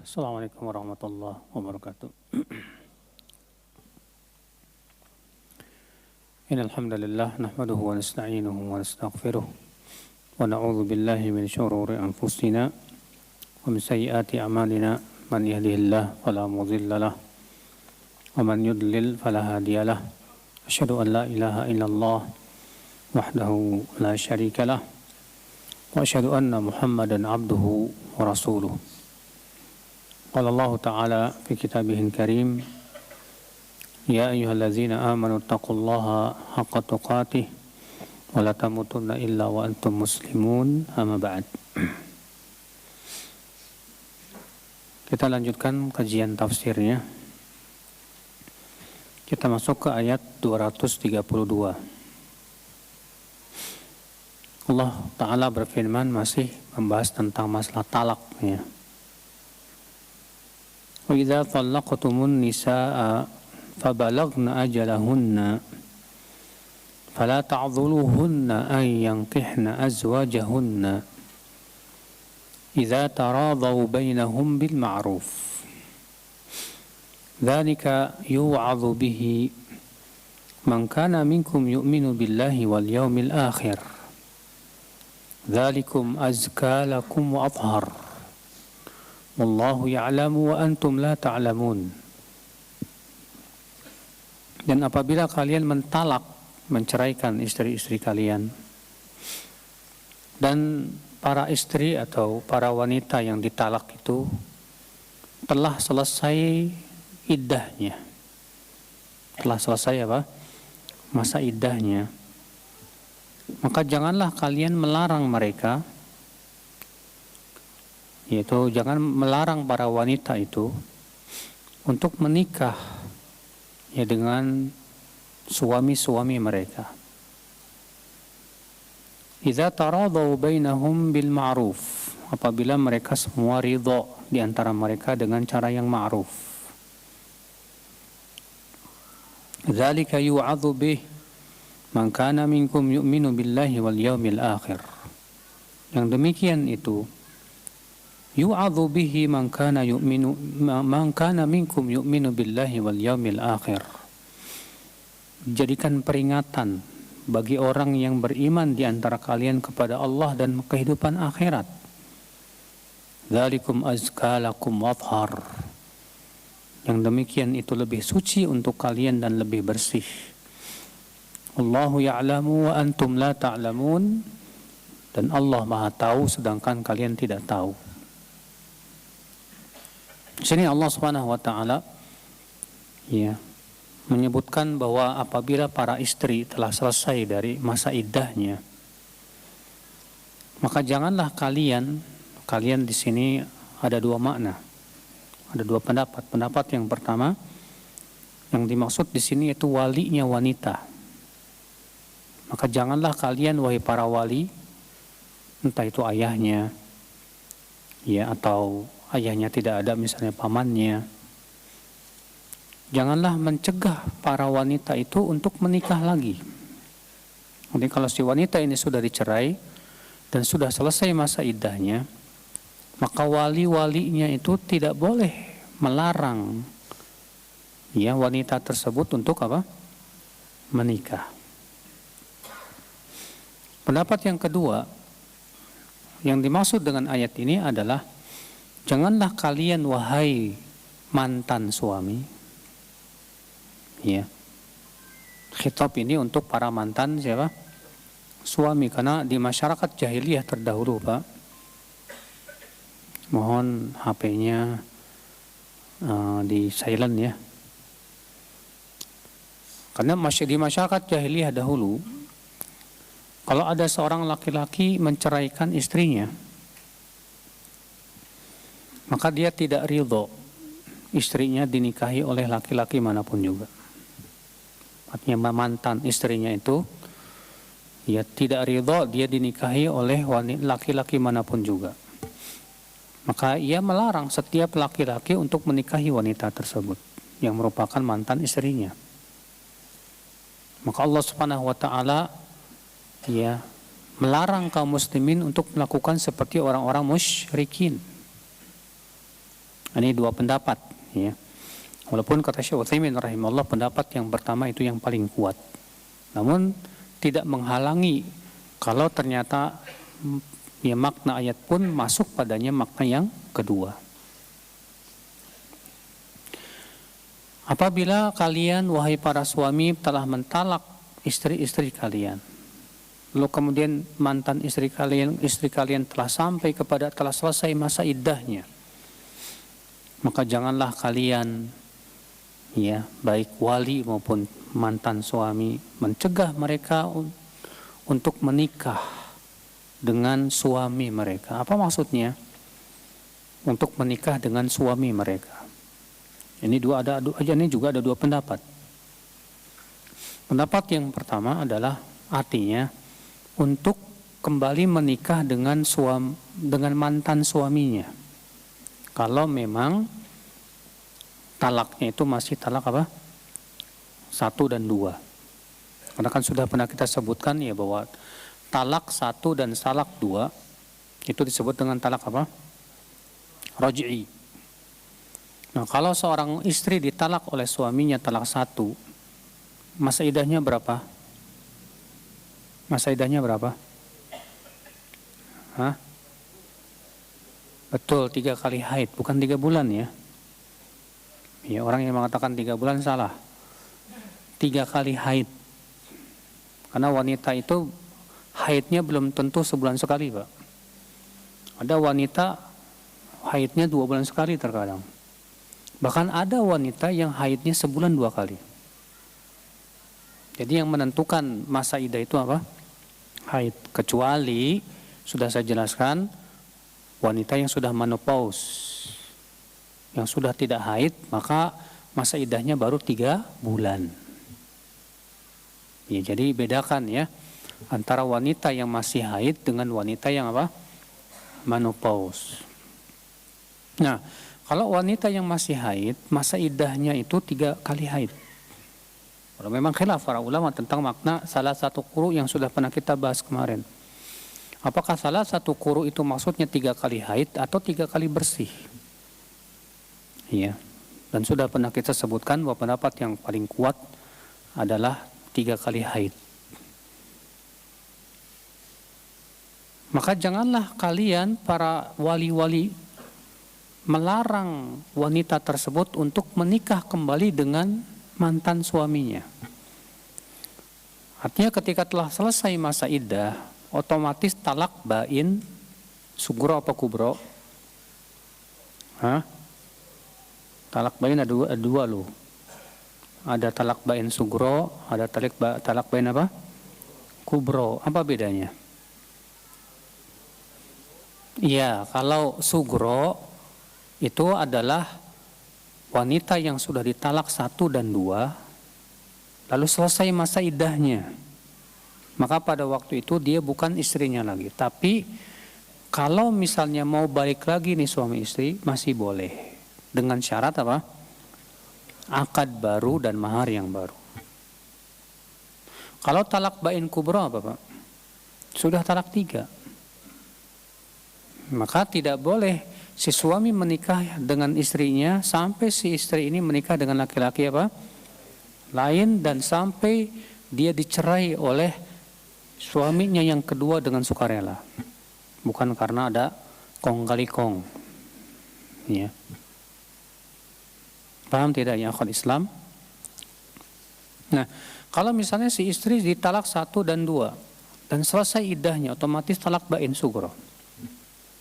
Assalamualaikum warahmatullahi wabarakatuh. Innal hamdalillah nahmaduhu wa nasta'inuhu wa nastaghfiruh wa na'udzu billahi min shururi anfusina wa min sayyiati a'malina man yahdihillahu fala mudilla lahu wa man yudlil fala hadiya lahu. Asyhadu an la ilaha illallah wahdahu la syarika lahu wa asyhadu anna Muhammadan abduhu wa rasuluh. Qala Allah Ta'ala fi kitabihil karim, ya ayyuhallazina amanu taqullaha haqqa tuqatih wa la tamutunna illa wa antum muslimun, amma ba'd. Kita lanjutkan kajian tafsirnya. Kita masuk ke ayat 232. Allah Ta'ala berfirman, masih membahas tentang masalah talak ya. Wa idza talaqtumun nisaa fabalaghna ajalahunna fala ta'dhuluhunna an yankihna azwajahunna idza taradaw bainahum bil ma'ruf dzalika yu'adhu bihi man kana minkum yu'minu billahi wal yawmil akhir dzalikum azka lakum wa athhar wallahu ya'lamu wa antum la ta'lamun. Dan apabila kalian mentalak, menceraikan istri-istri kalian, dan para istri atau para wanita yang ditalak itu telah selesai iddahnya, telah selesai apa? Masa iddahnya, maka janganlah kalian melarang mereka, yaitu jangan melarang para wanita itu untuk menikah ya dengan suami-suami mereka. Idza taradaw bainahum bil ma'ruf, apabila mereka semua ridha di antara mereka dengan cara yang ma'ruf. Dzalika yu'adzu bih man kana minkum yu'minu billahi wal yawmil akhir. Yang demikian itu yu'adzu bihi man kana minkum yu'minu billahi wal yawmil akhir. Jadikan peringatan bagi orang yang beriman di antara kalian kepada Allah dan kehidupan akhirat. Dzalikum azka lakum wa athhar. Yang demikian itu lebih suci untuk kalian dan lebih bersih. Allahu ya'lamu wa antum la ta'lamun. Dan Allah Maha tahu sedangkan kalian tidak tahu. Di sini Allah Subhanahu wa taala ya menyebutkan bahwa apabila para istri telah selesai dari masa iddahnya, maka janganlah kalian di sini ada dua makna. Ada dua pendapat. Pendapat yang pertama, yang dimaksud di sini itu walinya wanita. Maka janganlah kalian wahai para wali, entah itu ayahnya ya atau ayahnya tidak ada, misalnya pamannya, janganlah mencegah para wanita itu untuk menikah lagi. Jadi kalau si wanita ini sudah dicerai dan sudah selesai masa iddahnya, maka wali-walinya itu tidak boleh melarang ya wanita tersebut untuk apa? Menikah. Pendapat yang kedua, yang dimaksud dengan ayat ini adalah janganlah kalian wahai mantan suami, ya. Khitab ini untuk para mantan siapa? Suami, karena di masyarakat jahiliyah terdahulu, Pak. Mohon HP-nya di silent ya. Karena di masyarakat jahiliyah dahulu, kalau ada seorang laki-laki menceraikan istrinya, maka dia tidak ridho istrinya dinikahi oleh laki-laki manapun juga. Artinya mantan istrinya itu ya tidak ridho dia dinikahi oleh laki-laki manapun juga. Maka ia melarang setiap laki-laki untuk menikahi wanita tersebut yang merupakan mantan istrinya. Maka Allah Subhanahu wa taala ya melarang kaum muslimin untuk melakukan seperti orang-orang musyrikin. Ini dua pendapat, ya. Walaupun kata Syekh Utsaimin rahimahullah pendapat yang pertama itu yang paling kuat. Namun tidak menghalangi kalau ternyata ya makna ayat pun masuk padanya makna yang kedua. Apabila kalian wahai para suami telah mentalak istri-istri kalian, lalu kemudian mantan istri kalian telah selesai masa iddahnya, maka janganlah kalian, ya, baik wali maupun mantan suami, mencegah mereka untuk menikah dengan suami mereka. Apa maksudnya? Untuk menikah dengan suami mereka. Ini juga ada dua pendapat. Pendapat yang pertama adalah artinya untuk kembali menikah dengan mantan suaminya. Kalau memang talaknya itu masih talak apa? 1 dan 2. Karena kan sudah pernah kita sebutkan ya bahwa talak 1 dan talak 2 itu disebut dengan talak apa? Raj'i. Nah, kalau seorang istri ditalak oleh suaminya talak 1, masa iddahnya berapa? Masa iddahnya berapa? Hah? Betul, 3 kali haid, bukan 3 bulan ya. Ya, orang yang mengatakan 3 bulan salah. 3 kali haid. Karena wanita itu haidnya belum tentu sebulan sekali, Pak. Ada wanita haidnya 2 bulan sekali terkadang. Bahkan ada wanita yang haidnya sebulan 2 kali. Jadi yang menentukan masa iddah itu apa? Haid. Kecuali sudah saya jelaskan wanita yang sudah menopause, yang sudah tidak haid, maka masa iddahnya baru 3 bulan. Ya, jadi bedakan ya antara wanita yang masih haid dengan wanita yang apa? Menopause. Nah, kalau wanita yang masih haid, masa iddahnya itu 3 kali haid. Kalau memang khilaf para ulama tentang makna salah satu quru yang sudah pernah kita bahas kemarin. Apakah salah satu quru itu maksudnya 3 kali haid atau 3 kali bersih? Iya. Dan sudah pernah kita sebutkan bahwa pendapat yang paling kuat adalah 3 kali haid. Maka janganlah kalian para wali-wali melarang wanita tersebut untuk menikah kembali dengan mantan suaminya. Artinya ketika telah selesai masa iddah, otomatis talak bain sugro apa kubro? Hah? Talak bain ada dua loh. Ada talak bain sugro, ada talak bain apa? Kubro. Apa bedanya? Iya, kalau sugro itu adalah wanita yang sudah ditalak 1 dan 2 lalu selesai masa iddahnya. Maka pada waktu itu dia bukan istrinya lagi. Tapi kalau misalnya mau balik lagi nih suami istri masih boleh. Dengan syarat apa? Akad baru dan mahar yang baru. Kalau talak bain kubro apa Pak? Sudah talak 3. Maka tidak boleh si suami menikah dengan istrinya sampai si istri ini menikah dengan laki-laki apa? Lain, dan sampai dia dicerai oleh suaminya yang kedua dengan sukarela. Bukan karena ada kong kali kong. Ya. Paham tidak ya akhwat Islam? Nah, kalau misalnya si istri ditalak 1 dan 2 dan selesai iddahnya, otomatis talak bain sugro.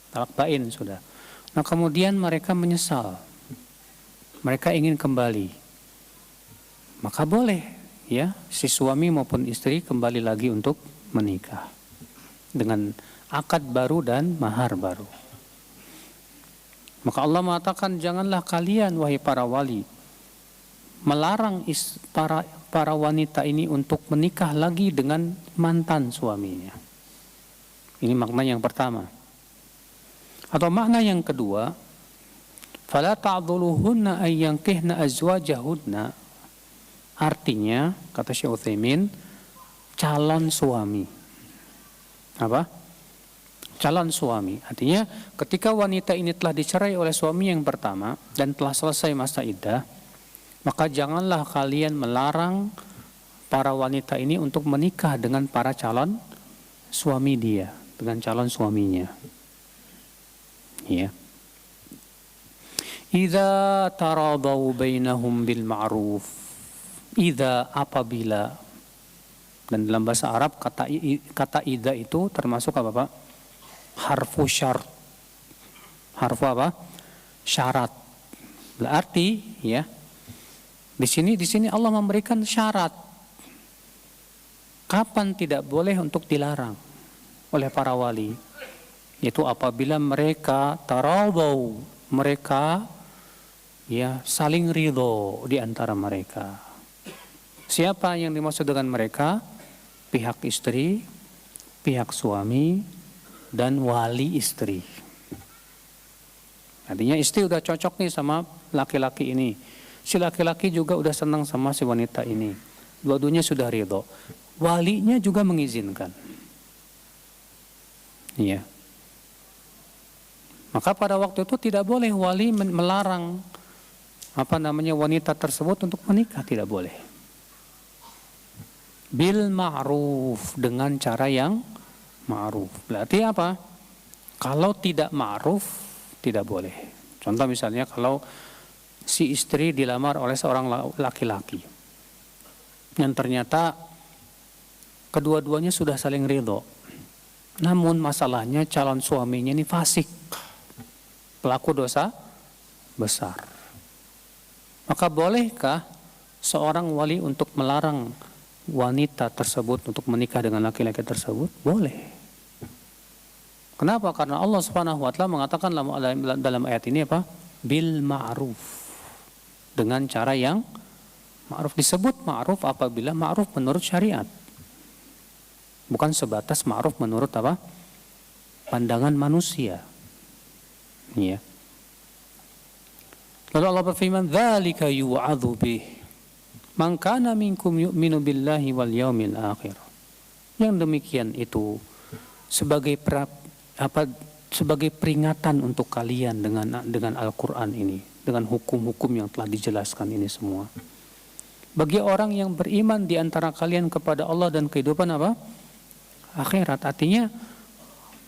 Talak bain sudah. Nah, kemudian mereka menyesal. Mereka ingin kembali. Maka boleh ya si suami maupun istri kembali lagi untuk menikah dengan akad baru dan mahar baru. Maka Allah mengatakan janganlah kalian wahai para wali melarang para wanita ini untuk menikah lagi dengan mantan suaminya. Ini makna yang pertama. Atau makna yang kedua, fala ta'dhuluhunna ay yankihna azwajahunna. Artinya, kata Syekh Utsaimin, calon suami. Apa? calon suami. Artinya ketika wanita ini telah dicerai oleh suami yang pertama dan telah selesai masa iddah, maka janganlah kalian melarang para wanita ini untuk menikah dengan para calon suami dia, dengan calon suaminya. Ya. Idza taradau bainahum bil ma'ruf. Idza, apabila, dan dalam bahasa Arab kata idza itu termasuk apa, Pak? Harfu syarat. Harfu apa? Syarat. Berarti ya, di sini Allah memberikan syarat. Kapan tidak boleh untuk dilarang oleh para wali? Yaitu apabila mereka taradau, mereka ya saling ridho di antara mereka. Siapa yang dimaksud dengan mereka? Pihak istri, pihak suami, dan wali istri. Artinya istri udah cocok nih sama laki-laki ini. Si laki-laki juga udah senang sama si wanita ini. Dua-duanya sudah ridho. Walinya juga mengizinkan. Iya. Maka pada waktu itu tidak boleh wali melarang wanita tersebut untuk menikah, tidak boleh. Bil ma'ruf, dengan cara yang ma'ruf. Berarti apa? Kalau tidak ma'ruf, tidak boleh. Contoh misalnya kalau si istri dilamar oleh seorang laki-laki yang ternyata kedua-duanya sudah saling ridho. Namun masalahnya calon suaminya ini fasik, pelaku dosa besar. Maka bolehkah seorang wali untuk melarang wanita tersebut untuk menikah dengan laki-laki tersebut? Boleh. Kenapa? Karena Allah Subhanahu wa taala mengatakan dalam ayat ini apa? Bil ma'ruf. Dengan cara yang ma'ruf. Disebut ma'ruf apabila ma'ruf menurut syariat. Bukan sebatas ma'ruf menurut apa? Pandangan manusia. Ya. Lalu Allah berfirman, "Dzalika yu'adzu bih man kana minkum yu'minu billahi wal yaumil akhir." Yang demikian itu sebagai sebagai peringatan untuk kalian dengan Al-Qur'an ini, dengan hukum-hukum yang telah dijelaskan ini semua. Bagi orang yang beriman di antara kalian kepada Allah dan kehidupan apa? Akhirat. Artinya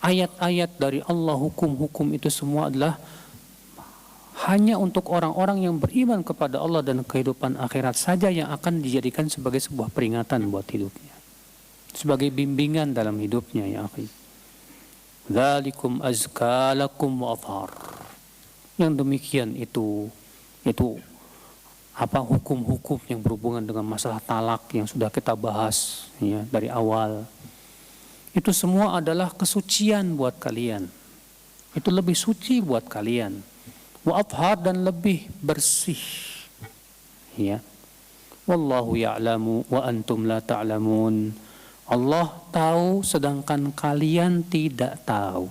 ayat-ayat dari Allah, hukum-hukum itu semua adalah hanya untuk orang-orang yang beriman kepada Allah dan kehidupan akhirat saja yang akan dijadikan sebagai sebuah peringatan buat hidupnya, sebagai bimbingan dalam hidupnya, ya akhi. Dzalikum azka lakum wa athhar. Yang demikian itu hukum-hukum yang berhubungan dengan masalah talak yang sudah kita bahas ya dari awal. Itu semua adalah kesucian buat kalian. Itu lebih suci buat kalian. Wa athhar, dan lebih bersih. Ya. Wallahu ya'lamu wa antum la ta'lamun. Allah tahu sedangkan kalian tidak tahu.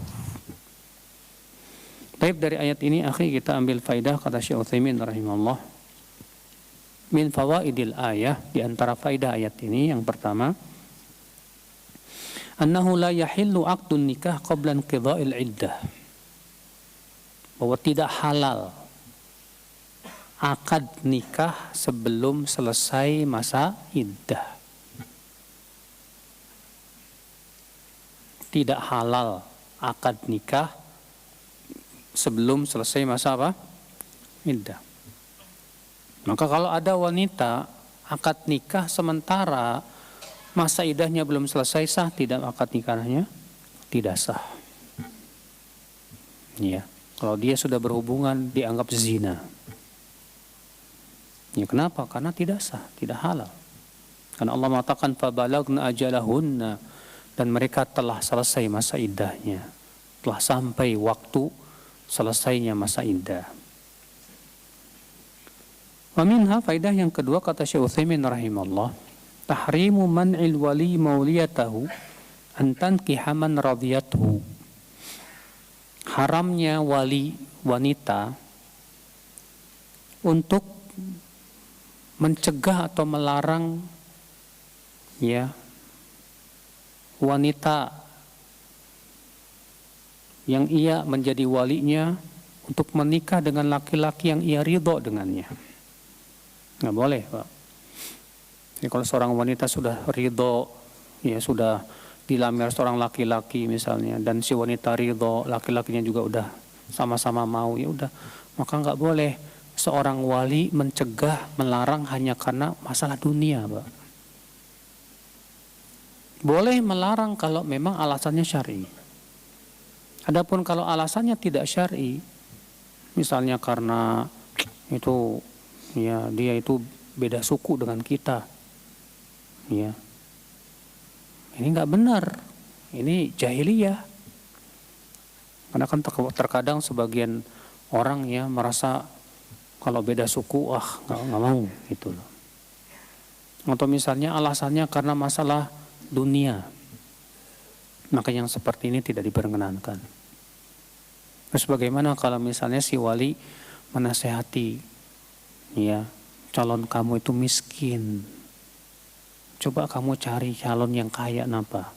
Baik, dari ayat ini akhi kita ambil faidah, kata Syekh Utsaimin rahimahullah. Min fawaidil ayah, di antara faidah ayat ini yang pertama, annahu la yahillu aqdun nikah qabla inqidha'il iddah. Bahwa tidak halal akad nikah sebelum selesai masa iddah. Tidak halal akad nikah sebelum selesai masa apa? Iddah. Maka kalau ada wanita akad nikah sementara masa iddahnya belum selesai, sah tidak akad nikahnya? Tidak sah. Ya, kalau dia sudah berhubungan dianggap zina. Ya, kenapa? Karena tidak sah, tidak halal. Karena Allah mengatakan fabalagna ajalahunna, dan mereka telah selesai masa iddahnya, telah sampai waktu selesainya masa iddah. Wa minha, faidah yang kedua, kata Syekh Utsaimin rahimahullah, tahrimu man'il wali mauliyatahu an tankiha man radiyathu. Haramnya wali wanita untuk mencegah atau melarang ya wanita yang ia menjadi walinya untuk menikah dengan laki-laki yang ia ridho dengannya. Nggak boleh, Pak. Jadi kalau seorang wanita sudah ridho, ya sudah dilamar seorang laki-laki misalnya, dan si wanita ridho, laki-lakinya juga udah sama-sama mau, ya udah, maka nggak boleh seorang wali mencegah, melarang hanya karena masalah dunia, Pak. Boleh melarang kalau memang alasannya syar'i. Adapun kalau alasannya tidak syar'i, misalnya karena itu ya dia itu beda suku dengan kita, ya ini nggak benar, ini jahiliyah. Karena kan terkadang sebagian orang ya merasa kalau beda suku nggak mau gitu loh. Atau misalnya alasannya karena masalah dunia, maka yang seperti ini tidak diperkenankan. Terus bagaimana kalau misalnya si wali menasehati, ya calon kamu itu miskin, coba kamu cari calon yang kaya, kenapa?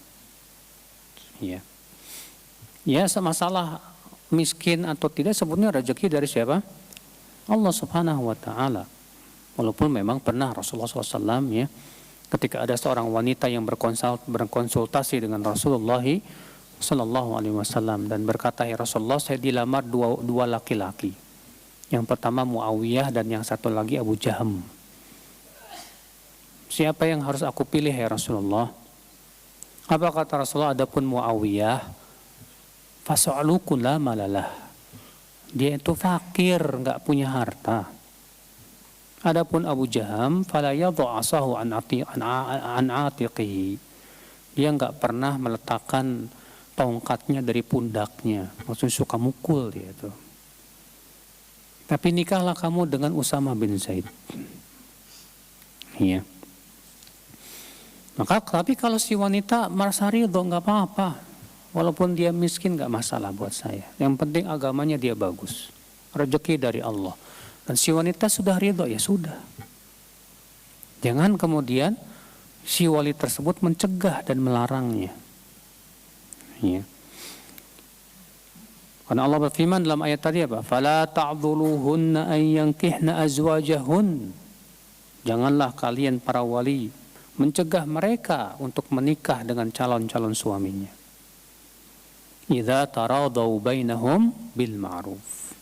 Ya masalah miskin atau tidak sebetulnya rezeki dari siapa? Allah Subhanahu wa Ta'ala. Walaupun memang pernah Rasulullah SAW ya, ketika ada seorang wanita yang berkonsultasi dengan Rasulullah Sallallahu Alaihi Wasallam dan berkata, ya Rasulullah, saya dilamar dua laki-laki. Yang pertama Muawiyah dan yang satu lagi Abu Jaham. Siapa yang harus aku pilih ya Rasulullah? Apa kata Rasulullah? Adapun Muawiyah, fas'aluku la malalah. Dia itu fakir, nggak punya harta. Adapun Abu Jaham, fala yadhu asahu an atiqihi. Dia nggak pernah meletakkan tongkatnya dari pundaknya. Maksudnya suka mukul dia itu. Tapi nikahlah kamu dengan Usama bin Zaid. Iya. Maka tapi kalau si wanita merasa ridho nggak apa-apa. Walaupun dia miskin nggak masalah buat saya. Yang penting agamanya dia bagus. Rezeki dari Allah. Dan si wanita sudah ridho, ya sudah. Jangan kemudian si wali tersebut mencegah dan melarangnya. Ya. Karena Allah berfirman dalam ayat tadi apa? Fala ta'dhuluhunna an yankihna azwajahun. Janganlah kalian para wali mencegah mereka untuk menikah dengan calon-calon suaminya. Idza taradau bainahum bil ma'ruf.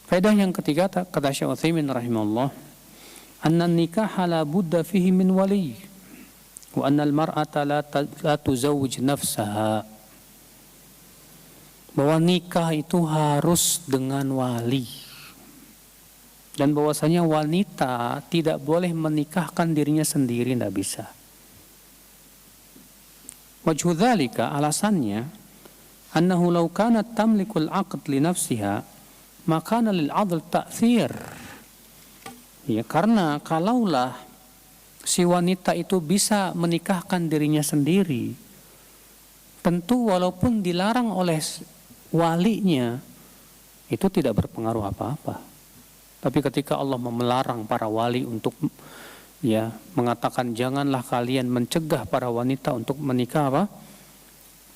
Faedah yang ketiga, kata Syekh Utsaimin rahimahullah, anna nikah la budda fihi min wali wa anna al-mar'ata la tuzawwij nafsaha. Bahwa nikah itu harus dengan wali. Dan bahwasanya wanita tidak boleh menikahkan dirinya sendiri, tidak bisa. Wajhu dzalika, alasannya, annahu law kanat tamlikul 'aqd li nafsiha maka lil 'adl ta'thir. Ya, karena kalaulah si wanita itu bisa menikahkan dirinya sendiri, tentu walaupun dilarang oleh walinya itu tidak berpengaruh apa-apa. Tapi ketika Allah melarang para wali untuk ya mengatakan janganlah kalian mencegah para wanita untuk menikah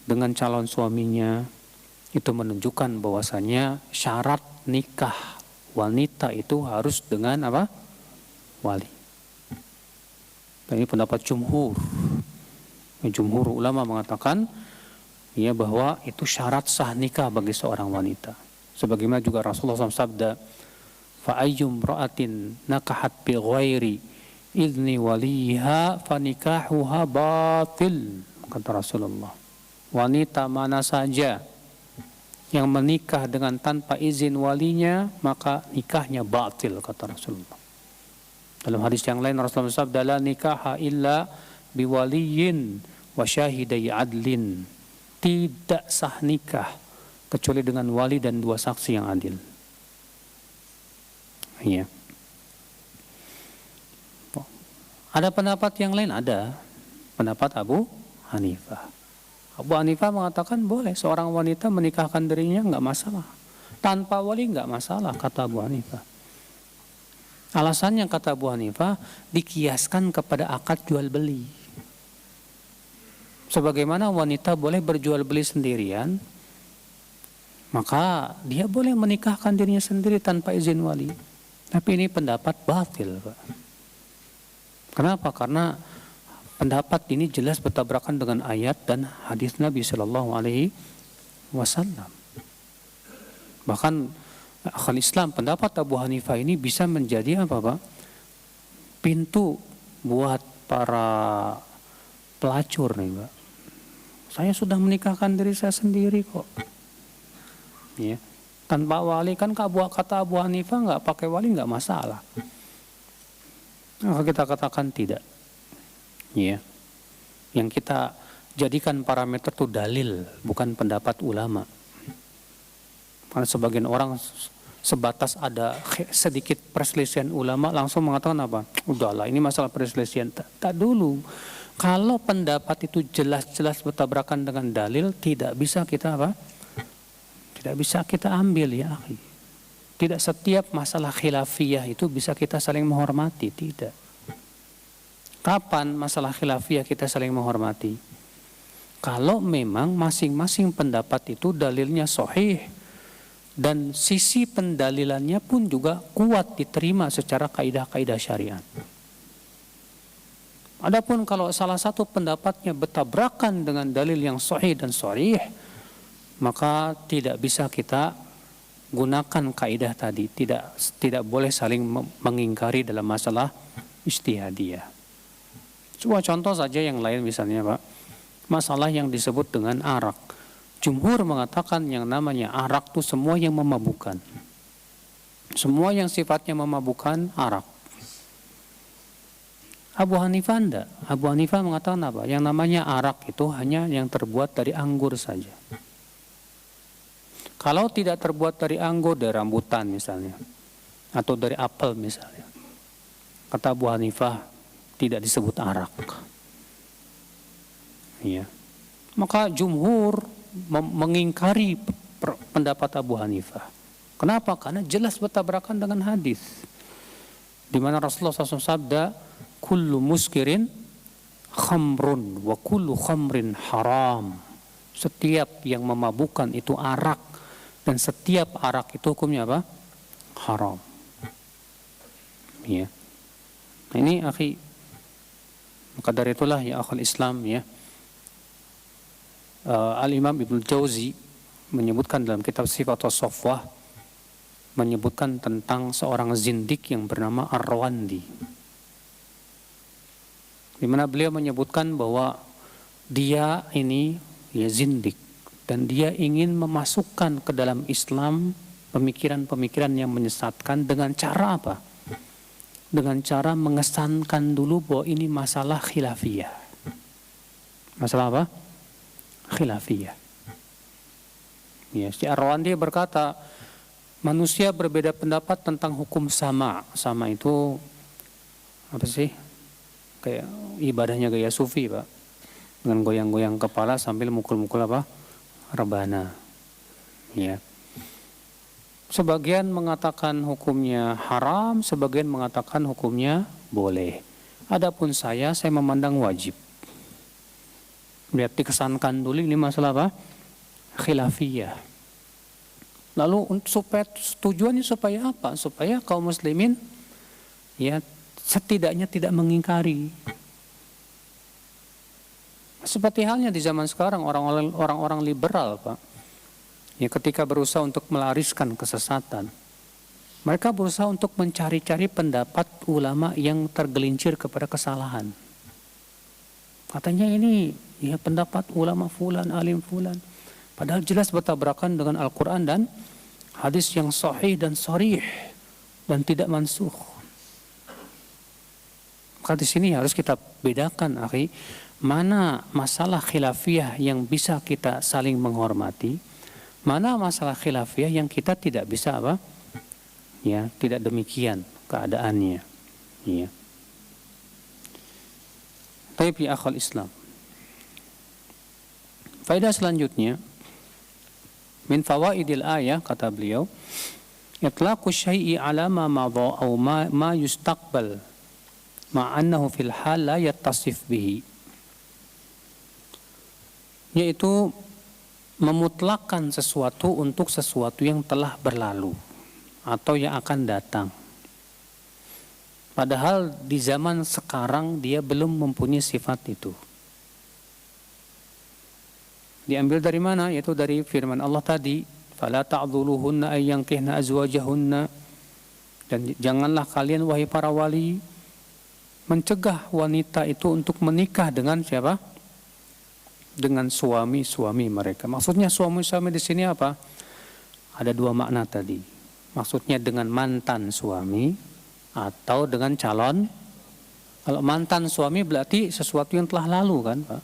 dengan calon suaminya, itu menunjukkan bahwasanya syarat nikah wanita itu harus dengan wali. Dan ini pendapat jumhur. Jumhur ulama mengatakan ya bahwa itu syarat sah nikah bagi seorang wanita. Sebagaimana juga Rasulullah SAW sabda, fa ayyum ra'atin nakahat bi ghairi idzni waliha fa nikahuha batil, kata Rasulullah. Wanita mana saja yang menikah dengan tanpa izin walinya, maka nikahnya batil, kata Rasulullah. Dalam hadis yang lain Rasulullah sabda, la nikaha illa biwaliyin wa syahidai adlin. Tidak sah nikah kecuali dengan wali dan dua saksi yang adil. Iya. Ada pendapat yang lain, ada pendapat Abu Hanifah. Abu Hanifah mengatakan boleh seorang wanita menikahkan dirinya, nggak masalah. Tanpa wali nggak masalah, kata Abu Hanifah. Alasannya, kata Abu Hanifah, dikiaskan kepada akad jual beli. Sebagaimana wanita boleh berjual beli sendirian, maka dia boleh menikahkan dirinya sendiri tanpa izin wali. Tapi ini pendapat batil, Pak. Kenapa? Karena pendapat ini jelas bertabrakan dengan ayat dan hadis Nabi Shallallahu Alaihi Wasallam. Bahkan akhul Islam, pendapat Abu Hanifah ini bisa menjadi apa, Pak? Pintu buat para pelacur nih, Pak. Saya sudah menikahkan diri saya sendiri kok. Ya. Tanpa wali, kan kata Abu Hanifah nggak pakai wali nggak masalah. Maka kita katakan tidak. Ya. Yang kita jadikan parameter itu dalil, bukan pendapat ulama. Karena sebagian orang sebatas ada sedikit perselisihan ulama langsung mengatakan apa? Udahlah, ini masalah perselisihan. Tak dulu. Kalau pendapat itu jelas-jelas bertabrakan dengan dalil, tidak bisa kita apa? Tidak bisa kita ambil, ya akhi. Tidak setiap masalah khilafiyah itu bisa kita saling menghormati, tidak. Kapan masalah khilafiyah kita saling menghormati? Kalau memang masing-masing pendapat itu dalilnya sahih dan sisi pendalilannya pun juga kuat diterima secara kaidah-kaidah syariat. Adapun kalau salah satu pendapatnya bertabrakan dengan dalil yang sahih dan sharih, maka tidak bisa kita gunakan kaidah tadi. Tidak boleh saling mengingkari dalam masalah ijtihadiyah. Coba contoh saja yang lain, misalnya Pak, masalah yang disebut dengan arak. Jumhur mengatakan yang namanya arak itu semua yang memabukkan. Semua yang sifatnya memabukkan arak. Abu Hanifah enggak. Abu Hanifah mengatakan apa? Yang namanya arak itu hanya yang terbuat dari anggur saja. Kalau tidak terbuat dari anggur, dari rambutan misalnya, atau dari apel misalnya, kata Abu Hanifah tidak disebut arak. Ya. Maka jumhur mengingkari pendapat Abu Hanifah. Kenapa? Karena jelas bertabrakan dengan hadis, di mana Rasulullah SAW sabda, kullu muskirin khamrun wa kullu khamrin haram. Setiap yang memabukkan itu arak, dan setiap arak itu hukumnya apa? Haram. Ya. Nah, ini akhi, maka dari itulah ya akhul Islam, ya, Al-Imam Ibnu Jauzi menyebutkan dalam kitab Sifatus Safwah, menyebutkan tentang seorang zindik yang bernama Ar-Rawandi, di mana beliau menyebutkan bahwa dia ini ya zindik, dan dia ingin memasukkan ke dalam Islam pemikiran-pemikiran yang menyesatkan dengan cara apa? Dengan cara mengesankan dulu bahwa ini masalah khilafiyah. Masalah apa? Khilafiyah. Ya, si Ar-Rawandi berkata, manusia berbeda pendapat tentang hukum sama. Sama itu apa sih? Kayak ibadahnya gaya sufi, Pak. Dengan goyang-goyang kepala sambil mukul-mukul apa? Rebana. Ya. Sebagian mengatakan hukumnya haram, sebagian mengatakan hukumnya boleh. Adapun saya memandang wajib. Lihat, dikesankan dulu ini masalah apa? Khilafiyah. Lalu tujuannya supaya apa? Supaya kaum muslimin ya setidaknya tidak mengingkari. Seperti halnya di zaman sekarang orang-orang liberal, Pak. Ya, ketika berusaha untuk melariskan kesesatan, mereka berusaha untuk mencari-cari pendapat ulama yang tergelincir kepada kesalahan. Katanya ini ya pendapat ulama fulan, alim fulan, padahal jelas bertabrakan dengan Al-Quran dan hadis yang sahih dan sharih dan tidak mansukh. Maka di sini harus kita bedakan, akhi, mana masalah khilafiyah yang bisa kita saling menghormati, mana masalah khilafiyah yang kita tidak bisa apa? Ya, tidak demikian keadaannya. Ya. Tapi ya akhul Islam. Faedah selanjutnya, min fawaidil ayah, kata beliau, itlaqu syai'i ala ma madha aw ma yustaqbal ma annahu fil hal la yattasif bihi. Yaitu memutlakkan sesuatu untuk sesuatu yang telah berlalu atau yang akan datang. Padahal di zaman sekarang dia belum mempunyai sifat itu. Diambil dari mana? Yaitu dari firman Allah tadi, fala ta'dhuluhunna ay yankihna azwajahunna, dan janganlah kalian wahai para wali mencegah wanita itu untuk menikah dengan siapa? Dengan suami-suami mereka. Maksudnya suami-suami di sini apa? Ada dua makna tadi. Maksudnya dengan mantan suami atau dengan calon. Kalau mantan suami berarti sesuatu yang telah lalu kan, Pak?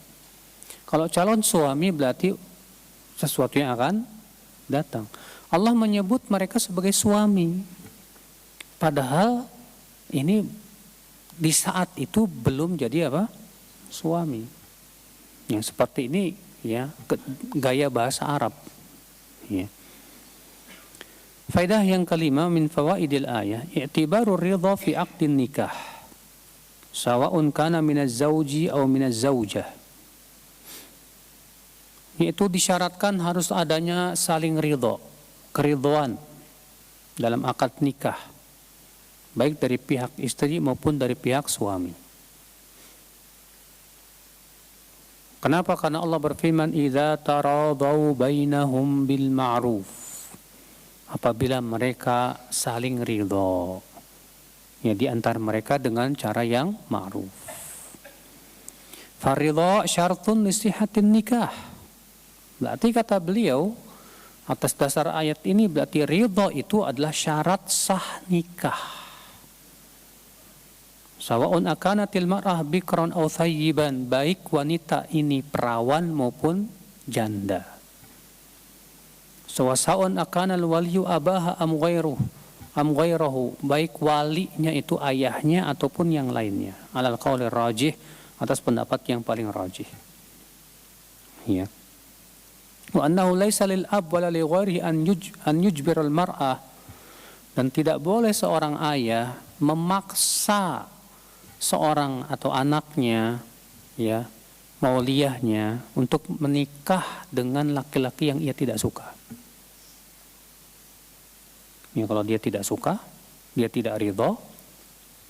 Kalau calon suami berarti sesuatu yang akan datang. Allah menyebut mereka sebagai suami. Padahal ini di saat itu belum jadi apa? Suami. Yang seperti ini ya, gaya bahasa Arab. Ya. Faedah yang kelima min fawaidil ayah, i'tibaru ridha fi aqdin nikah. Sawa'un kana minaz zawji aw minaz zawjah. Yaitu disyaratkan harus adanya saling ridha, keridhaan dalam akad nikah, baik dari pihak istri maupun dari pihak suami. Kenapa? Karena Allah berfirman, idza taradau bainahum bil ma'ruf. Apabila mereka saling ridha, ya di antara mereka dengan cara yang ma'ruf. Faridha syartun li sihhatin nikah. Berarti kata beliau, atas dasar ayat ini berarti ridha itu adalah syarat sah nikah. Sawa'un akanatil mar'ah bikran aw thayyiban, baik wanita ini perawan maupun janda. Sawa'un akanal waliyu abaha am ghairuhu, baik walinya itu ayahnya ataupun yang lainnya. Alal qauli rajih, atas pendapat yang paling rajih. Ya. Wa annahu laisa lil ab wala li ghairihi an yujbir al mar'ah, dan tidak boleh seorang ayah memaksa seorang atau anaknya, ya, mauliyahnya untuk menikah dengan laki-laki yang ia tidak suka. Ya, kalau dia tidak suka, dia tidak ridho,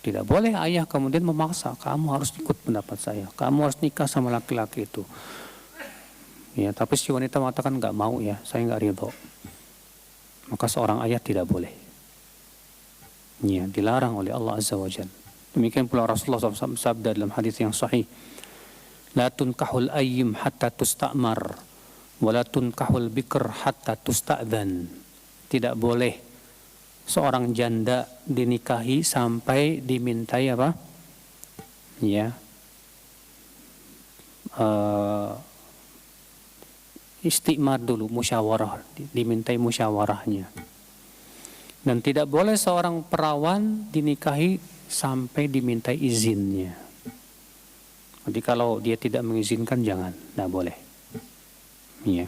tidak boleh ayah kemudian memaksa, kamu harus ikut pendapat saya, kamu harus nikah sama laki-laki itu. Ya, tapi si wanita mengatakan nggak mau, ya, saya nggak ridho. Maka seorang ayah tidak boleh. Ya, dilarang oleh Allah Azza wa Jalla. Demikian pula Rasulullah SAW sabda dalam hadis yang sahih, la tunkahul ayyim hatta tusta'mar wa la tunkahul bikr hatta tusta'dhan. Tidak boleh seorang janda dinikahi sampai dimintai apa? Ya, istimar dulu, musyawarah, dimintai musyawarahnya. Dan tidak boleh seorang perawan dinikahi sampai dimintai izinnya. Jadi kalau dia tidak mengizinkan, jangan, tidak boleh. Ya.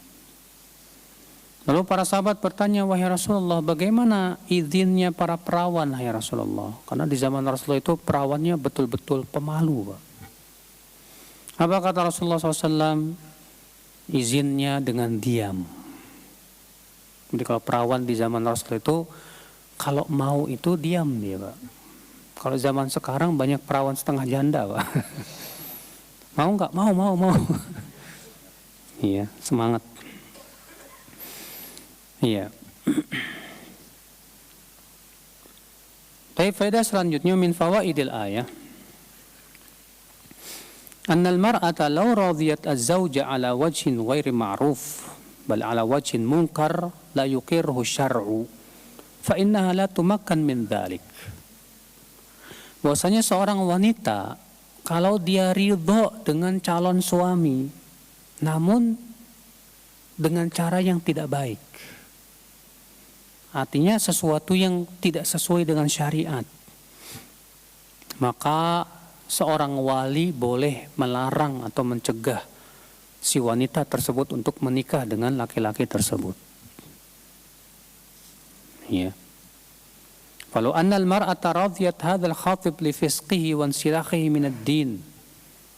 Lalu para sahabat bertanya, wahai Rasulullah, bagaimana izinnya para perawan, wahai Rasulullah? Karena di zaman Rasulullah itu perawannya betul-betul pemalu, Pak. Apa kata Rasulullah SAW? Izinnya dengan diam. Jadi kalau perawan di zaman Rasulullah itu, kalau mau itu diam dia, Pak. Kalau zaman sekarang banyak perawan setengah janda, Pak. Mau nggak? Mau. Iya, semangat. Iya. Tapi faedah selanjutnya min fawaidil ayah, annal mar'ata law radiyat az-zawja ala wajhin ghairi ma'ruf bal ala wajhin munkar la yuqirhu syar'u fa innaha la tumakkan min dhalik. Bahwasanya seorang wanita kalau dia ridho dengan calon suami, namun dengan cara yang tidak baik, artinya sesuatu yang tidak sesuai dengan syariat, maka seorang wali boleh melarang atau mencegah si wanita tersebut untuk menikah dengan laki-laki tersebut. Ya. Walau annal mar'ata radiyat hadzal khatib li fisqihi wa insilahihi min ad-din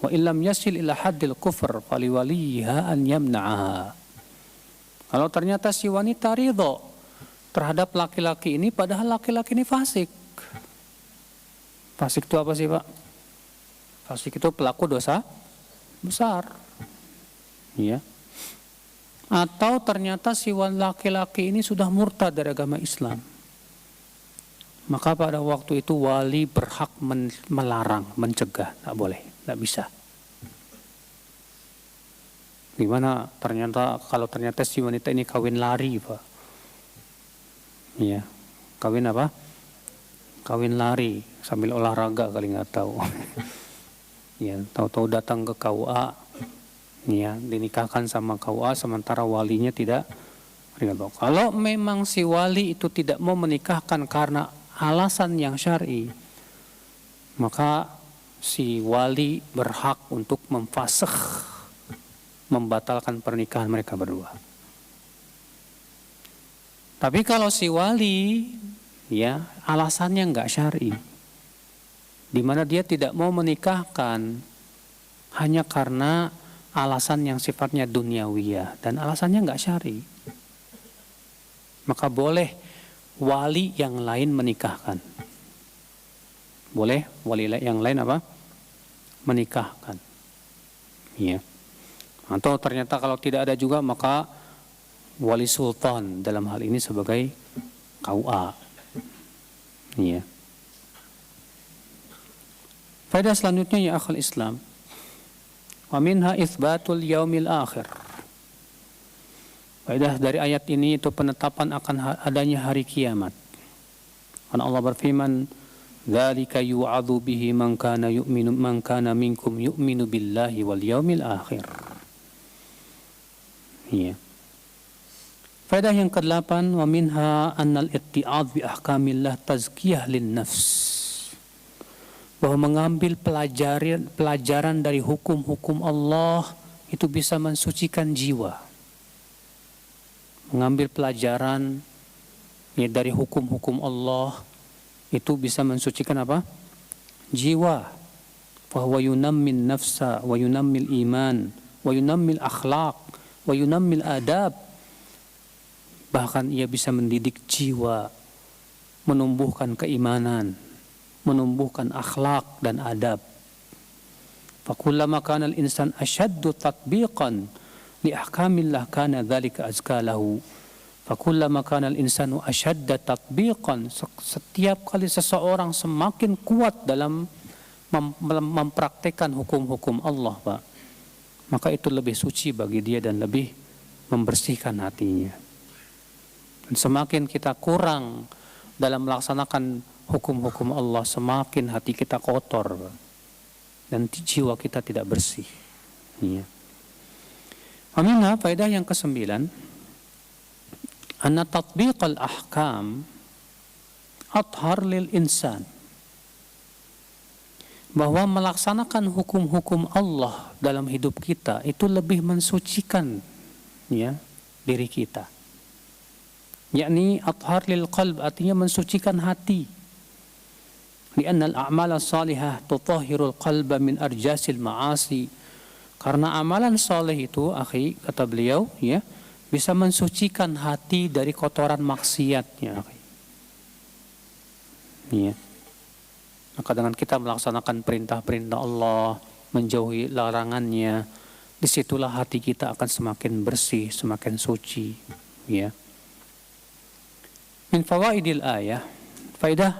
wa illam yasil ila haddil kufr faliwaliha an yamna'aha. Kalau ternyata si wanita ridho terhadap laki-laki ini, padahal laki-laki ini fasik. Fasik itu apa sih, Pak? Fasik itu pelaku dosa besar. Ya. Atau ternyata si laki-laki ini sudah murtad dari agama Islam. Maka pada waktu itu wali berhak melarang, mencegah, tak boleh, tak bisa. Gimana kalau ternyata si wanita ini kawin lari, Pak? Iya, kawin apa? Kawin lari sambil olahraga kali nggak tahu. Ya, tahu-tahu datang ke KUA, ya, dinikahkan sama KUA sementara walinya tidak ridho. Kalau memang si wali itu tidak mau menikahkan karena alasan yang syar'i, maka si wali berhak untuk memfasakh, membatalkan pernikahan mereka berdua. Tapi kalau si wali, ya, alasannya enggak syar'i, di mana dia tidak mau menikahkan hanya karena alasan yang sifatnya duniawiyah dan alasannya enggak syar'i, maka boleh wali yang lain menikahkan. Boleh wali yang lain apa? Menikahkan. Ya. Atau ternyata kalau tidak ada juga, maka wali sultan dalam hal ini sebagai KUA. Ya. Faedah selanjutnya ya akhul Islam. Wa minha itsbatul yaumil akhir. Faedah dari ayat ini itu penetapan akan adanya hari kiamat. Karena Allah berfirman, "Dzalika yu'adzu bihi man kana minkum yu'minu billahi wal yaumil akhir." Ya. Faedah yang ke-8, wa minha annal itti'adz bi ahkamillah tazkiyah lin nafs. Bahwa mengambil pelajaran dari hukum-hukum Allah itu bisa mensucikan jiwa. Mengambil pelajaran ya, dari hukum-hukum Allah itu bisa mensucikan apa? Jiwa. Fahuwa yunammin nafsa wa yunammil iman wa yunammil akhlaq wa yunammil adab. Bahkan ia bisa mendidik jiwa, menumbuhkan keimanan, menumbuhkan akhlak dan adab. Fakullama kana al-insan ashaddu tatbiqan li ahkamillah kana dzalika azka lahu. Fakullama kana al-insanu ashadda tatbiqan, setiap kali seseorang semakin kuat dalam mempraktikkan hukum-hukum Allah, Pak, maka itu lebih suci bagi dia dan lebih membersihkan hatinya. Dan semakin kita kurang dalam melaksanakan hukum-hukum Allah, semakin hati kita kotor, Pak, dan jiwa kita tidak bersih. Ya. Aminah, faedah yang ke-9, anna tatbiqal ahkam athhar lil insan. Bahwa melaksanakan hukum-hukum Allah dalam hidup kita itu lebih mensucikan, ya, diri kita. Yakni athhar lil qalb, artinya mensucikan hati. Lianna al-a'mal as-salihah tutahhirul qalba min arjasil ma'asi. Karena amalan saleh itu, akhi, kata beliau, ya, bisa mensucikan hati dari kotoran maksiatnya, akhi. Ya. Maka dengan kita melaksanakan perintah-perintah Allah, menjauhi larangannya, disitulah hati kita akan semakin bersih, semakin suci. Ya. Min fawaidil ayah, faedah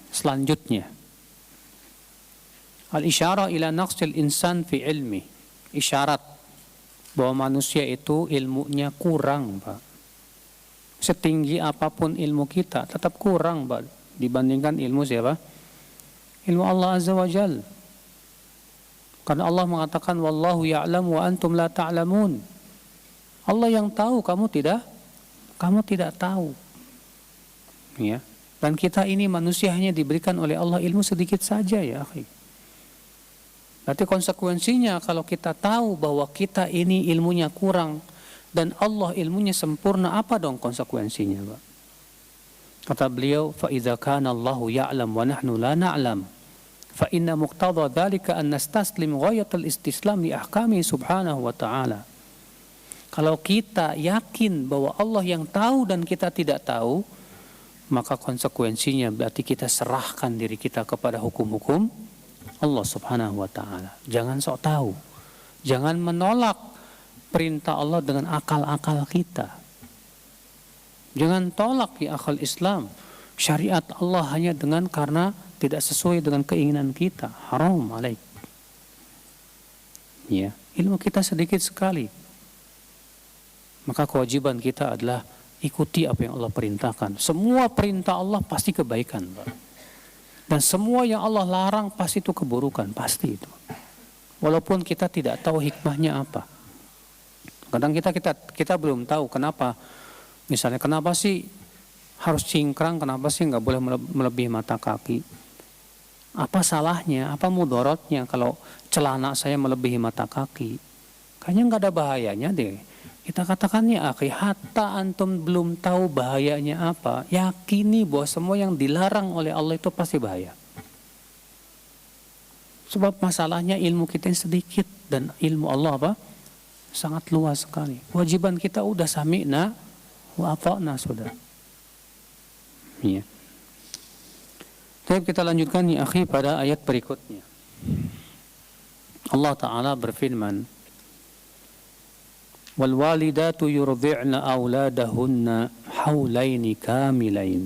selanjutnya, al-isyarah ila naqsil insan fi ilmi. Isyarat bahwa manusia itu ilmunya kurang, Pak. Setinggi apapun ilmu kita tetap kurang, Pak, dibandingkan ilmu siapa? Ilmu Allah Azza wa Jal. Karena Allah mengatakan wallahu ya'lam wa antum la ta'lamun. Allah yang tahu, kamu tidak tahu. Ya. Dan kita ini manusia hanya diberikan oleh Allah ilmu sedikit saja, ya akhi. Berarti konsekuensinya kalau kita tahu bahwa kita ini ilmunya kurang dan Allah ilmunya sempurna, apa dong konsekuensinya, Pak? Kata beliau, fa idza kana Allahu ya'lam wa nahnu la na'lam, fa inna muqtada dzalika an nastaslim ghayatal istislam li ahkami subhanahu wa ta'ala. Kalau kita yakin bahwa Allah yang tahu dan kita tidak tahu, maka konsekuensinya berarti kita serahkan diri kita kepada hukum-hukum Allah Subhanahu wa taala. Jangan sok tahu. Jangan menolak perintah Allah dengan akal-akal kita. Jangan tolak ya akal Islam. Syariat Allah hanya dengan karena tidak sesuai dengan keinginan kita. Haram alaik. Ya, ilmu kita sedikit sekali. Maka kewajiban kita adalah ikuti apa yang Allah perintahkan. Semua perintah Allah pasti kebaikan, Pak. Dan semua yang Allah larang pasti itu keburukan, pasti itu. Walaupun kita tidak tahu hikmahnya apa. Kadang kita belum tahu kenapa. Misalnya kenapa sih harus cingkrang, kenapa sih nggak boleh melebihi mata kaki? Apa salahnya, apa mudaratnya kalau celana saya melebihi mata kaki? Kayaknya nggak ada bahayanya deh. Kita katakan ya akhi, hatta antum belum tahu bahayanya apa, yakini bahwa semua yang dilarang oleh Allah itu pasti bahaya. Sebab masalahnya ilmu kita yang sedikit dan ilmu Allah apa? Sangat luas sekali. Kewajiban kita udah sami'na wa ata'na sudah. Ya. Jadi kita lanjutkan ya akhi pada ayat berikutnya. Allah Ta'ala berfirman, وَالْوَالِدَاتُ يُرْضِعْنَ أَوْلَادَهُنَّ حَوْلَيْنِ كَامِلَيْنِ.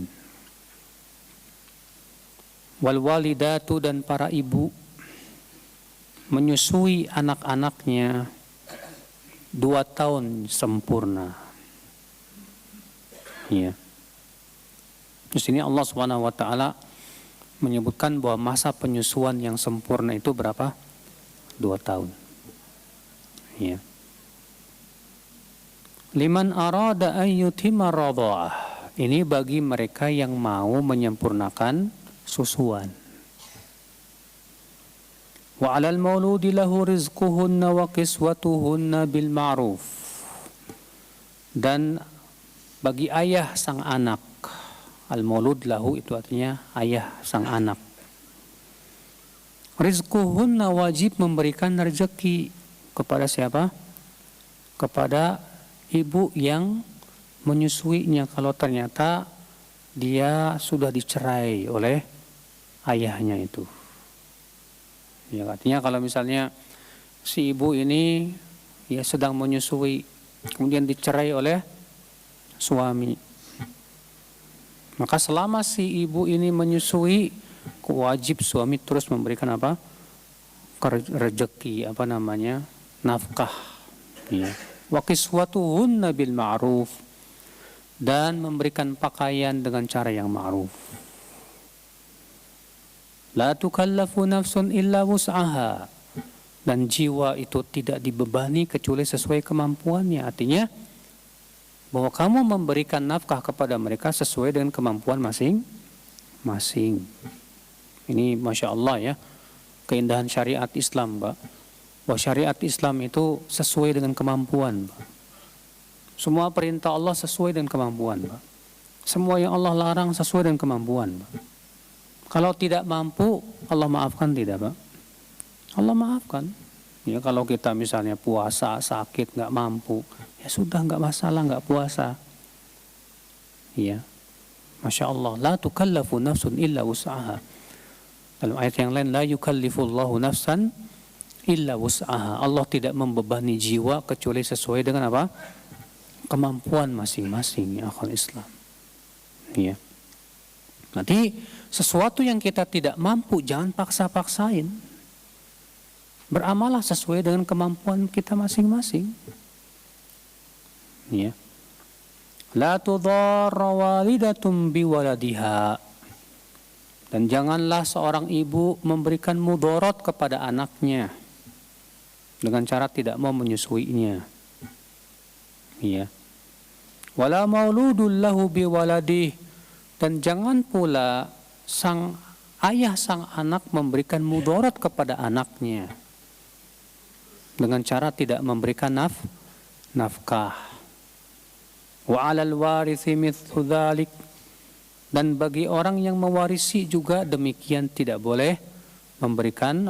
Wal-walidatu dan para ibu menyusui anak-anaknya 2 tahun sempurna. Ya. Di sini Allah Subhanahu wa taala menyebutkan bahwa masa penyusuan yang sempurna itu berapa? 2 tahun. Ya. Liman arada an yutimma radha'ah. Ini bagi mereka yang mau menyempurnakan susuan. Wa 'alal mauludi lahu rizquhunna wa kiswatuhunna bil ma'ruf. Dan bagi ayah sang anak, al-maulud lahu itu artinya ayah sang anak. Rizquhunna wajib memberikan rezeki kepada siapa? Kepada ibu yang menyusuinya kalau ternyata dia sudah dicerai oleh ayahnya itu. Ya, artinya kalau misalnya si ibu ini ya sedang menyusui kemudian dicerai oleh suami, maka selama si ibu ini menyusui wajib suami terus memberikan apa? Rezeki, nafkah. Ya. Wa kiswatuhunna bil ma'ruf, dan memberikan pakaian dengan cara yang ma'ruf. La tukallafu nafsun illa wus'aha, dan jiwa itu tidak dibebani kecuali sesuai kemampuannya. Artinya bahwa kamu memberikan nafkah kepada mereka sesuai dengan kemampuan masing-masing. Ini Masya Allah ya, keindahan syariat Islam, Mbak. Bahwa syariat Islam itu sesuai dengan kemampuan, Pak. Semua perintah Allah sesuai dengan kemampuan, Pak. Semua yang Allah larang sesuai dengan kemampuan, Pak. Kalau tidak mampu, Allah maafkan tidak, Pak? Allah maafkan. Ya, kalau kita misalnya puasa, sakit, nggak mampu, ya sudah, nggak masalah, nggak puasa. Ya, Masya Allah. La tukallafu nafsun illa wus'aha. Dalam ayat yang lain, la yukallifullahu nafsan illa wus'aha. Allah tidak membebani jiwa kecuali sesuai dengan apa? Kemampuan masing-masing ya akal Islam. Ya. Nanti sesuatu yang kita tidak mampu jangan paksa-paksain. Beramalah sesuai dengan kemampuan kita masing-masing. Ya. La tudharra walidatum biwaladiha. Dan janganlah seorang ibu memberikan mudarat kepada anaknya dengan cara tidak mau menyusuinya. Ya. Wala mauludul lahu biwaladih, dan jangan pula sang ayah sang anak memberikan mudarat kepada anaknya dengan cara tidak memberikan nafkah. Wa 'alal warithi mithlu dzalik, dan bagi orang yang mewarisi juga demikian, tidak boleh memberikan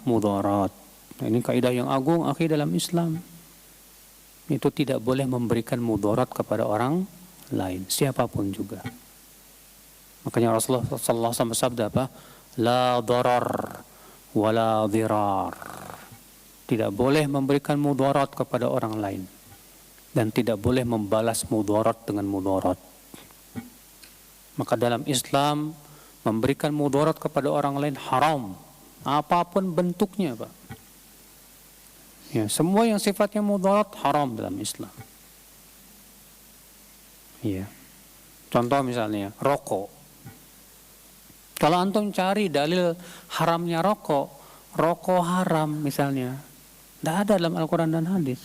mudarat. Nah, ini kaidah yang agung akhi dalam Islam. itu tidak boleh memberikan mudarat kepada orang lain, siapapun juga. Makanya Rasulullah SAW bersabda apa? La darar wala dirar. Tidak boleh memberikan mudarat kepada orang lain dan tidak boleh membalas mudarat dengan mudarat. Maka dalam Islam memberikan mudarat kepada orang lain haram, apapun bentuknya, Pak. Ya, semua yang sifatnya mudarat haram dalam Islam. Ya. Contoh misalnya rokok. Kalau antum cari dalil haramnya rokok, rokok haram misalnya, tidak ada dalam Al-Quran dan hadis.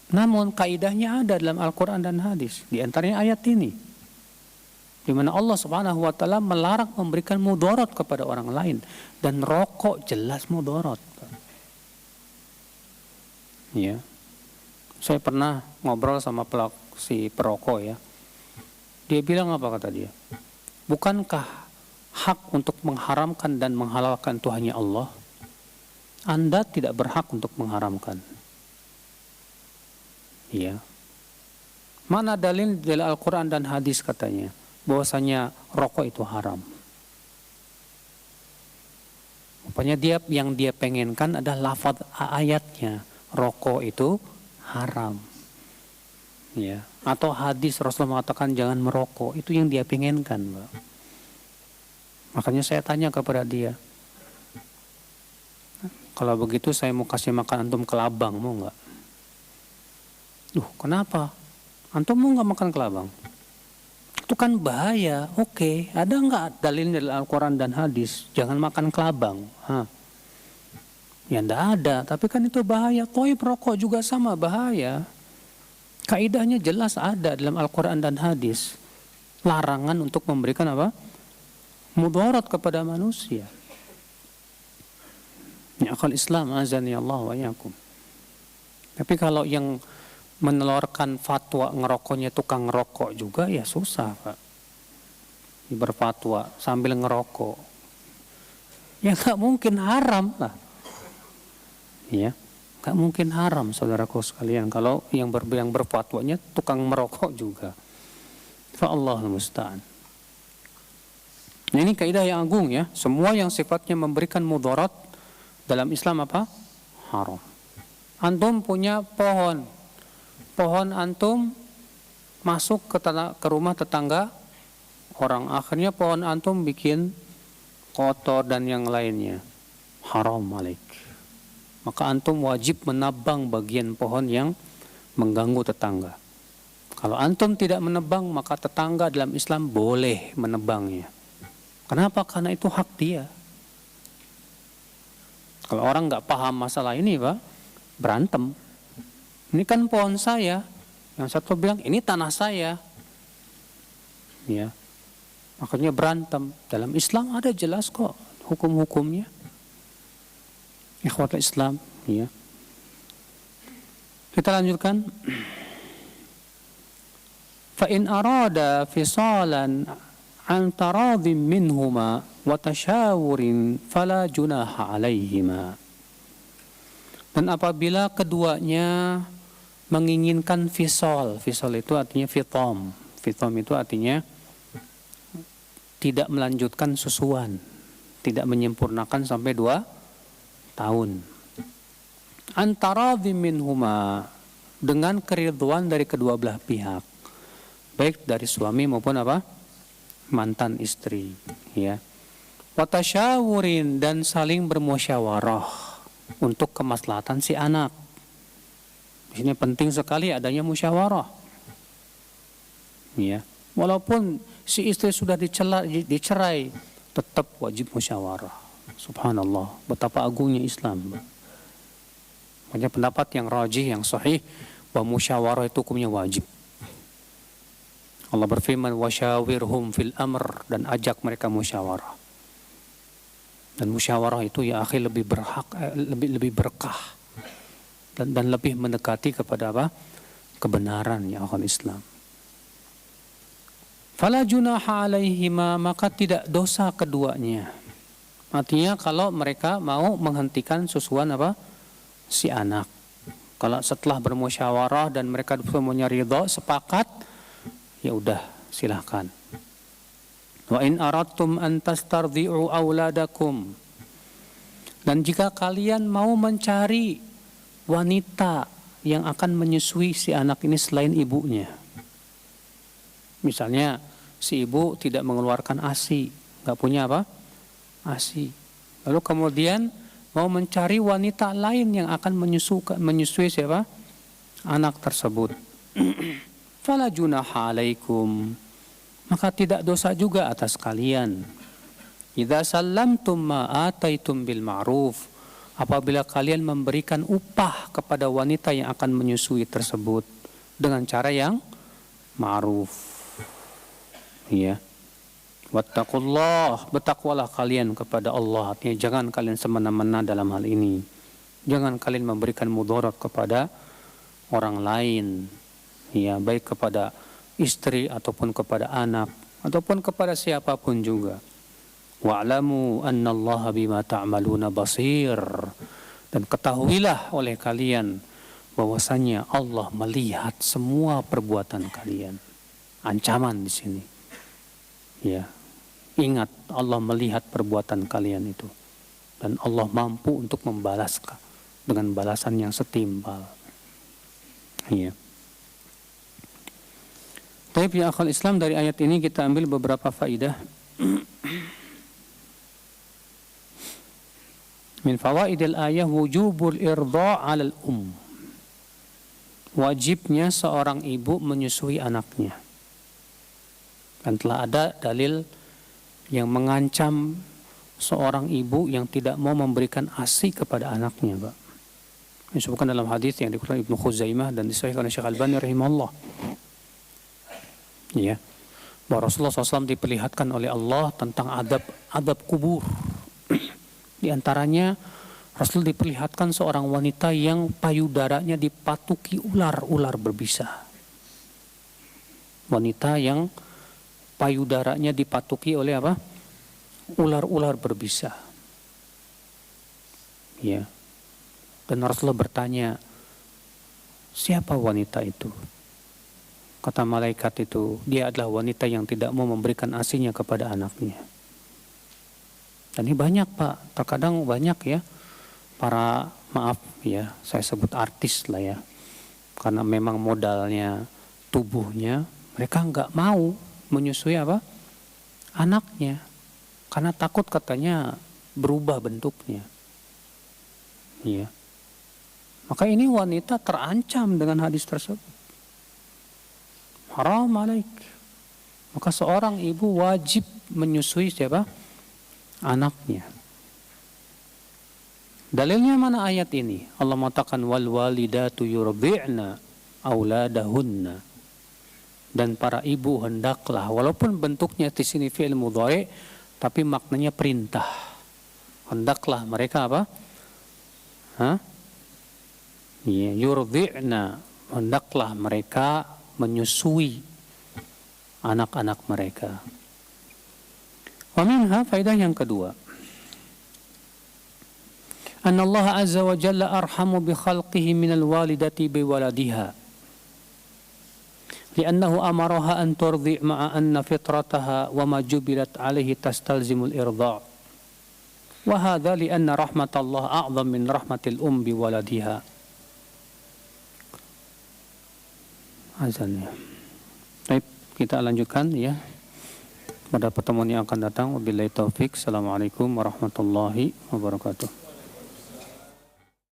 Namun kaidahnya ada dalam Al-Quran dan hadis. Di antaranya ayat ini, di mana Allah Subhanahu wa taala melarang memberikan mudarat kepada orang lain, dan rokok jelas mudarat. Ya. Saya pernah ngobrol sama si perokok ya. Dia bilang apa kata dia? Bukankah hak untuk mengharamkan dan menghalalkan itu hanya Allah? Anda tidak berhak untuk mengharamkan. Ya. Mana dalil dari Al-Quran dan hadis katanya bahwasanya rokok itu haram? Rupanya yang dia pengenkan adalah lafaz ayatnya, rokok itu haram. Ya. Atau hadis Rasulullah mengatakan jangan merokok, itu yang dia pengenkan, Pak. Makanya saya tanya kepada dia, kalau begitu saya mau kasih makan antum kelabang, mau nggak? Kenapa? Antum mau nggak makan kelabang? Itu kan bahaya. Oke, ada nggak dalilnya dari Al-Quran dan hadis jangan makan kelabang? Ya nggak ada, tapi kan itu bahaya. Toib rokok juga sama bahaya. Kaidahnya jelas ada dalam Al-Quran dan hadis. Larangan untuk memberikan apa? Mudarat kepada manusia. Ya akal Islam azani Allah wa yakum. Tapi kalau yang menelurkan fatwa ngerokoknya tukang ngerokok juga ya susah, Pak. Berfatwa sambil ngerokok. Ya nggak mungkin haram lah. Ya. Gak mungkin haram, saudaraku sekalian, kalau yang berfatwanya tukang merokok juga. Fa'allahul musta'an. Ini kaidah yang agung ya. Semua yang sifatnya memberikan mudarat dalam Islam apa? Haram. Antum punya pohon. Pohon antum masuk ke rumah tetangga orang. Akhirnya pohon antum bikin kotor dan yang lainnya. Haram alaik. Maka antum wajib menebang bagian pohon yang mengganggu tetangga. Kalau antum tidak menebang, maka tetangga dalam Islam boleh menebangnya. Kenapa? Karena itu hak dia. Kalau orang nggak paham masalah ini, Pak, berantem. Ini kan pohon saya. Yang satu bilang, ini tanah saya. Ya. Makanya berantem. Dalam Islam ada jelas kok hukum-hukumnya. Ikhwatul Islam, ya. Kita lanjutkan. Fa in arada fisalan an taradhim minhuma wa tashawurin fala junaha alaihima. Dan apabila keduanya menginginkan fisal itu artinya fitom. Fitom itu artinya tidak melanjutkan susuan, tidak menyempurnakan sampai 2 tahun. Antara minhuma, dengan keridhaan dari kedua belah pihak, baik dari suami maupun apa? Mantan istri, ya. Watasyawurin, dan saling bermusyawarah untuk kemaslahatan si anak. Di sini penting sekali adanya musyawarah. Ya. Walaupun si istri sudah dicerai, tetap wajib musyawarah. Subhanallah, betapa agungnya Islam. Makanya pendapat yang rajih, yang sahih, bahwa musyawarah itu hukumnya wajib. Allah berfirman, wasyawirhum fil amr, dan ajak mereka musyawarah. Dan musyawarah itu ya akhi lebih lebih berkah dan lebih mendekati kepada apa? Kebenaran ya akhi Islam. Fala junaha alaihima, maka tidak dosa keduanya. Artinya kalau mereka mau menghentikan susuan apa? Si anak. Kalau setelah bermusyawarah dan mereka semuanya ridha, sepakat, ya udah silahkan. Wa in aradtum an tastardi'u auladakum. Dan jika kalian mau mencari wanita yang akan menyusui si anak ini selain ibunya. Misalnya si ibu tidak mengeluarkan ASI, nggak punya apa? ASI. Lalu kemudian mau mencari wanita lain yang akan menyusui siapa? Anak tersebut. Fala junaha alaikum. Maka tidak dosa juga atas kalian. Idza sallamtum ma ataitum bil ma'ruf. Apabila kalian memberikan upah kepada wanita yang akan menyusui tersebut dengan cara yang ma'ruf. Ya. Wattaqullah, bertakwalah kalian kepada Allah. Artinya jangan kalian semena-mena dalam hal ini. Jangan kalian memberikan mudarat kepada orang lain. Ya, baik kepada istri ataupun kepada anak ataupun kepada siapapun juga. Wa'lamu annallaha bima ta'maluna basir. Dan ketahuilah oleh kalian bahwasanya Allah melihat semua perbuatan kalian. Ancaman di sini. Ya. Ingat, Allah melihat perbuatan kalian itu. Dan Allah mampu untuk membalas dengan balasan yang setimpal. Ya. Tapi ya akhal Islam, dari ayat ini kita ambil beberapa faidah. Min fawaidil ayah wujubul irda' 'alal wajibnya seorang ibu menyusui anaknya. Dan telah ada dalil yang mengancam seorang ibu yang tidak mau memberikan ASI kepada anaknya, Pak. Disebutkan dalam hadis yang dikeluarkan Ibnu Khuzaimah dan disahihkan oleh Syekh Albani rahimahullah. Ya. Bahwa Rasulullah SAW diperlihatkan oleh Allah tentang adab kubur. Di antaranya Rasul diperlihatkan seorang wanita yang payudaranya dipatuki ular berbisa. Wanita yang payudaranya dipatuki oleh apa? Ular berbisa. Ya. Dan Rasulullah bertanya, siapa wanita itu? Kata malaikat itu, dia adalah wanita yang tidak mau memberikan ASInya kepada anaknya. Dan ini banyak, Pak, terkadang banyak ya para, maaf ya, saya sebut artis lah ya, karena memang modalnya tubuhnya, mereka nggak mau menyusui apa? Anaknya, karena takut katanya berubah bentuknya. Iya. Maka ini wanita terancam dengan hadis tersebut. Haram alaik. Maka seorang ibu wajib menyusui siapa? Anaknya. Dalilnya mana ayat ini? Allah mengatakan wal walidatu yurdi'na auladahunna. Dan para ibu hendaklah, walaupun bentuknya di sini fi'il mudhari, tapi maknanya perintah. Hendaklah mereka apa? Ya, yurdi'na, hendaklah mereka menyusui anak-anak mereka. Wa minha, faedah yang kedua, anna Allah azza wa jalla arhamu bi khalqihi minal walidati bi waladiha li'annahu amaraha an turdi' ma'a anna fitrataha wa ma jubilat alaihi tastalzimul irda' wa hadha li'anna rahmatallah a'zam min rahmatil bi waladiha. Azannya. Baik, kita lanjutkan ya. Pada pertemuan yang akan datang, wabillahi taufik. Assalamualaikum warahmatullahi wabarakatuh.